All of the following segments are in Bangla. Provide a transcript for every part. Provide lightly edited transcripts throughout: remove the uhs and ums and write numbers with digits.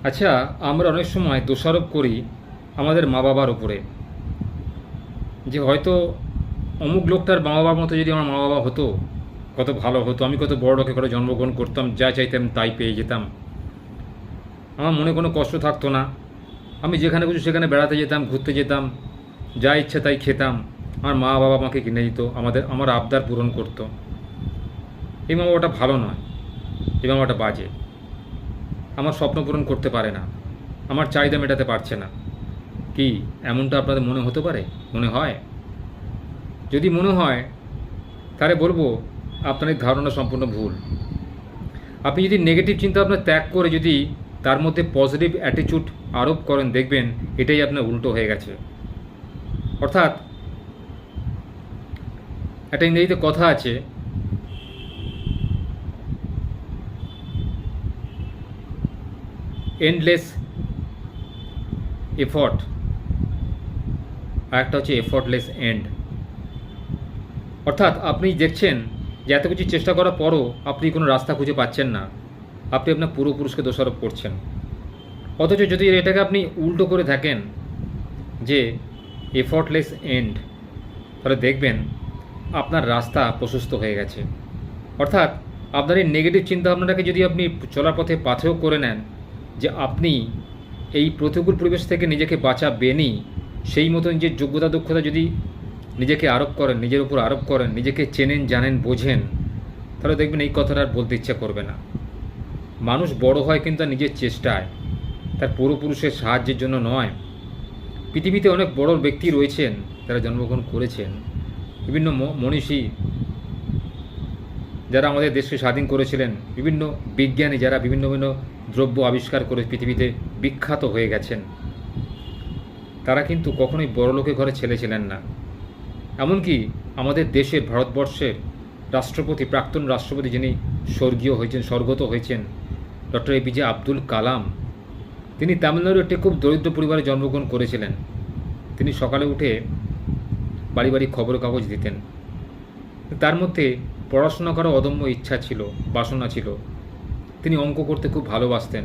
আচ্ছা, আমরা অনেক সময় দোষারোপ করি আমাদের মা বাবার উপরে, যে হয়তো অমুক লোকটার মা বাবার মতো যদি আমার মা বাবা হতো কত ভালো হতো, আমি কত বড় লোকে করে জন্মগ্রহণ করতাম, যা চাইতাম তাই পেয়ে যেতাম, আমার মনে কোনো কষ্ট থাকতো না, আমি যেখানে খুশি সেখানে বেড়াতে যেতাম, ঘুরতে যেতাম, যা ইচ্ছে তাই খেতাম, আমার মা বাবা আমাকে কিনে দিত, আমার আবদার পূরণ করতো। এই মা বাবাটা ভালো নয়, এই মা বাবাটা বাজে, আমার স্বপ্ন পূরণ করতে পারে না, আমার চাহিদা মেটাতে পারছে না। কি এমনটা আপনাদের মনে হতে পারে? মনে হয়? যদি মনে হয় তাহলে বলবো আপনার এই ধারণা সম্পূর্ণ ভুল। আপনি যদি নেগেটিভ চিন্তাভাবনা ত্যাগ করে যদি তার মধ্যে পজিটিভ অ্যাটিটিউড আরোপ করেন, দেখবেন এটাই আপনার উল্টো হয়ে গেছে। অর্থাৎ একটা ইংরেজিতে কথা আছে, এন্ডলেস এফর্ট, আর একটা হচ্ছে এফর্টলেস এন্ড। অর্থাৎ আপনি দেখছেন যে এত কিছু চেষ্টা করার পরও আপনি কোনো রাস্তা খুঁজে পাচ্ছেন না, আপনি আপনার পূর্বপুরুষকে দোষারোপ করছেন। অথচ যদি এটাকে আপনি উল্টো করে থাকেন যে এফর্টলেস এন্ড, তাহলে দেখবেন আপনার রাস্তা প্রশস্ত হয়ে গেছে। অর্থাৎ আপনার এই নেগেটিভ চিন্তাভাবনাটাকে যদি আপনি চলার পথে পাথেয় করে নেন যে আপনি এই প্রতিকূল পরিবেশ থেকে নিজেকে বাঁচাবেনই, সেই মতো নিজের যোগ্যতা দক্ষতা যদি নিজেকে আরোপ করেন, নিজের উপর আরোপ করেন, নিজেকে চেনেন জানেন বোঝেন, তাহলে দেখবেন এই কথাটা আর বলতে ইচ্ছা করবে না। মানুষ বড় হয় কিন্তু তার নিজের চেষ্টায়, তার পূর্বপুরুষের সাহায্যের জন্য নয়। পৃথিবীতে অনেক বড় ব্যক্তি রয়েছেন যারা জন্মগ্রহণ করেছেন, বিভিন্ন মনীষী যারা আমাদের দেশকে স্বাধীন করেছিলেন, বিভিন্ন বিজ্ঞানী যারা বিভিন্ন বিভিন্ন দ্রব্য আবিষ্কার করে পৃথিবীতে বিখ্যাত হয়ে গেছেন, তারা কিন্তু কখনোই বড়লোকের ঘরে ছেলে ছিলেন না। এমনকি আমাদের দেশের, ভারতবর্ষের রাষ্ট্রপতি, প্রাক্তন রাষ্ট্রপতি যিনি স্বর্গত হয়েছেন, ডক্টর এপিজে আব্দুল কালাম, তিনি তামিলনাড়ুর একটি খুব দরিদ্র পরিবারে জন্মগ্রহণ করেছিলেন। তিনি সকালে উঠে বাড়ি বাড়ি খবরের কাগজ দিতেন। তার মধ্যে পড়াশোনা করার অদম্য ইচ্ছা ছিল, বাসনা ছিল। তিনি অঙ্ক করতে খুব ভালোবাসতেন।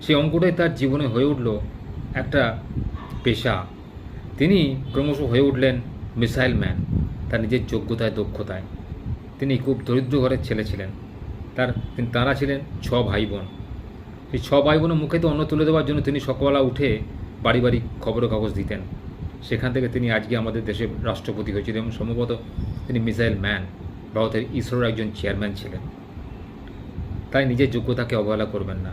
সেই অঙ্কটাই তার জীবনে হয়ে উঠল একটা পেশা। তিনি ক্রমশ হয়ে উঠলেন মিসাইল ম্যান, তার নিজের যোগ্যতায় দক্ষতায়। তিনি খুব দরিদ্র ঘরের ছেলে ছিলেন। তাঁরা ছিলেন 6 ভাই বোন। সেই 6 ভাই বোনের মুখে তো অন্ন তুলে দেওয়ার জন্য তিনি সকালবেলা উঠে বাড়ি বাড়ি খবরের কাগজ দিতেন। সেখান থেকে তিনি আজকে আমাদের দেশের রাষ্ট্রপতি হয়েছিলেন এবং সম্ভবত তিনি মিসাইল ম্যান, ভারতের ইসরোর একজন চেয়ারম্যান ছিলেন। তাই নিজের যোগ্যতাকে অবহেলা করবেন না।